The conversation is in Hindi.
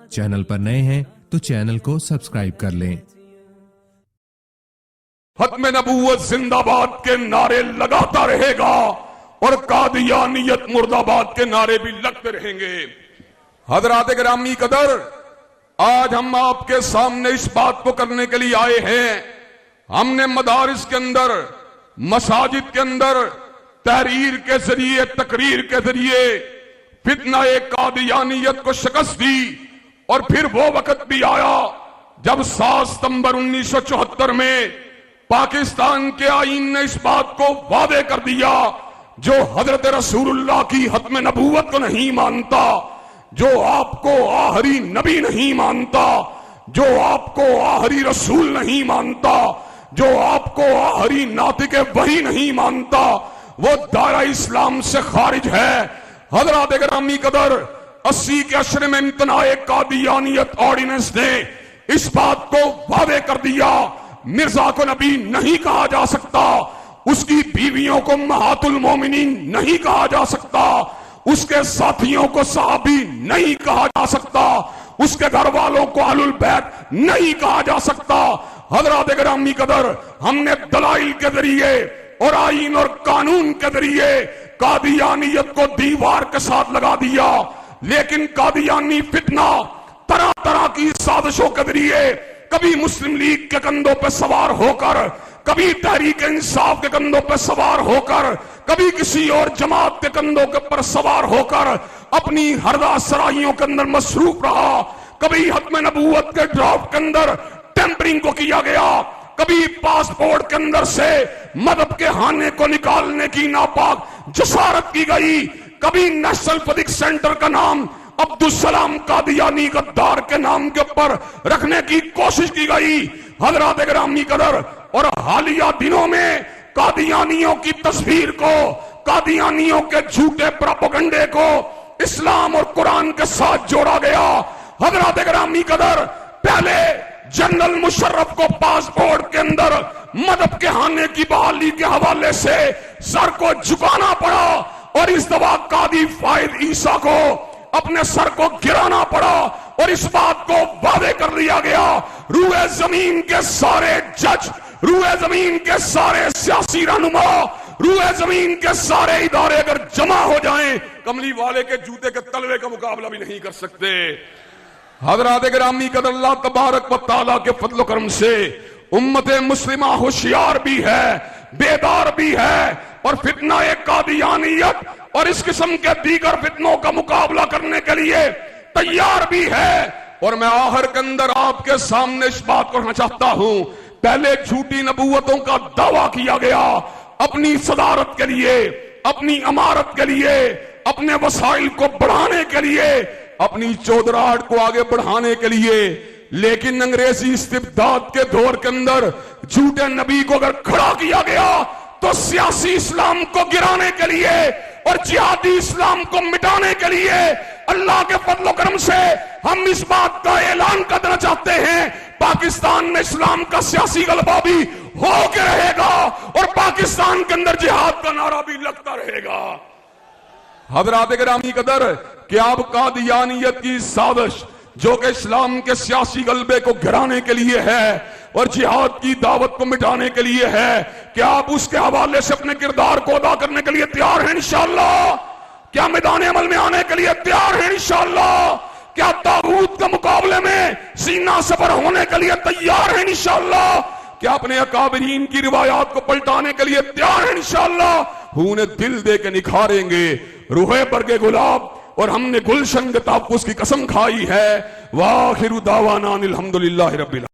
चैनल पर नए हैं तो चैनल को सब्सक्राइब कर लें। खत्म नबूवत जिंदाबाद के नारे लगाता रहेगा और कादियानियत मुर्दाबाद के नारे भी लगते रहेंगे। हजरात गिरामी कदर, आज हम आपके सामने इस बात को करने के लिए आए हैं। हमने मदारिस के अंदर, मसाजिद के अंदर तहरीर के जरिए, तकरीर के जरिए फितना कादियानियत को शिकस्त दी। और फिर वो वक्त भी आया जब 7 सितंबर 1974 में पाकिस्तान के आईन ने इस बात को वादे कर दिया, जो हजरत रसूलुल्लाह की खत्म नबूवत को नहीं मानता, जो आपको आखिरी नबी नहीं मानता, जो आपको आखिरी रसूल नहीं मानता, जो आपको आखिरी नातिक वही नहीं मानता, वो दायरा इस्लाम से खारिज है। हजरात गिरामी कदर, 80 के अशरे में इम्तनाए कादियानियत ऑर्डिनेंस ने इस बात को वादे कर दिया, मिर्जा को नबी नहीं कहा जा सकता, उसकी बीवियों को महातुल मोमिनीन नहीं कहा जा सकता, उसके साथियों को सहाबी नहीं कहा जा सकता, उसके घर वालों को अहलुल बैत नहीं कहा जा सकता। हजरात गिरामी कदर, हमने दलाइल के जरिए और आईन और कानून के जरिए कादियानियत को दीवार के साथ लगा दिया। लेकिन कादियानी फितना तरह तरह की साजिशों के जरिए कभी मुस्लिम लीग के कंधों पर सवार होकर, कभी तहरीक इंसाफ के कंधों पर सवार होकर, कभी किसी और जमात के कंधों के पर सवार होकर अपनी हरदा सराहियों के अंदर मसरूफ रहा। कभी खत्म नबूवत के ड्राफ्ट के अंदर टेम्परिंग को किया गया, कभी पासपोर्ट के अंदर से मदद के हाने को निकालने की नापाक जसारत की गई, कभी नेशनल पब्लिक सेंटर का नाम अब्दुल सलाम कादियानी गद्दार के नाम के ऊपर रखने की कोशिश की गई। हजरात गिरामी कदर, और हालिया दिनों में कादियानियों की तस्वीर को, कादियानियों के झूठे प्रोपेगेंडे को इस्लाम और कुरान के साथ जोड़ा गया। हजरात गिरामी कदर, पहले जनरल मुशर्रफ को पासपोर्ट के अंदर मदद के हाने की बहाली के हवाले से सर को झुकाना पड़ा, और इस दफा कादी फायद ईसा को अपने सर को गिराना पड़ा, और इस बात को वादे कर लिया गया, रूए जमीन के सारे जज, रूए जमीन के सारे सियासी रहनुमा, रूए जमीन के सारे इदारे अगर जमा हो जाएं, कमली वाले के जूते के तलवे का मुकाबला भी नहीं कर सकते। हजरात गिरामी कदर, अल्लाह तबारक व तआला के फजल करम से उम्मत मुस्लिमा होशियार भी है, बेदार भी है, और फितना कादियानियत और इस किस्म के दीगर फितनों का मुकाबला करने के लिए तैयार भी है। और मैं आखिर के अंदर आपके सामने इस बात को कहना चाहता हूं, पहले झूठी नबूवतों का दावा किया गया अपनी सदारत के लिए, अपनी अमारत के लिए, अपने वसाइल को बढ़ाने के लिए, अपनी चौधराहट को आगे बढ़ाने के लिए। लेकिन अंग्रेजी इस्तिबदाद के दौर के अंदर झूठे नबी को अगर खड़ा किया गया तो सियासी इस्लाम को गिराने के लिए और जिहादी इस्लाम को मिटाने के लिए अल्लाह के फजल करम से हम इस बात का ऐलान करना चाहते हैं, पाकिस्तान में इस्लाम का सियासी गलबा भी हो के रहेगा और पाकिस्तान के अंदर जिहाद का नारा भी लगता रहेगा। हजरात गिरामी कदर, क्या अब कादियानियत की साजिश जो कि इस्लाम के सियासी गलबे को गिराने के लिए है और जिहाद की दावत को मिटाने के लिए है, क्या आप उसके हवाले से अपने किरदार को अदा करने के लिए तैयार हैं इंशाअल्लाह? क्या मैदान अमल में आने के लिए तैयार हैं इंशाअल्लाह? क्या तागूत के मुकाबले में सीना सफर होने के लिए तैयार हैं इंशाअल्लाह? क्या अपने अकाबरीन की रिवायात को पलटाने के लिए तैयार हैं इंशाअल्लाह? खून दिल दे के निखारेंगे रूहे बरगे गुलाब, और हमने गुलशन के तापुस की कसम खाई है। वाखिरु दावाना अनिल हम्दुलिल्लाहि रब्बिल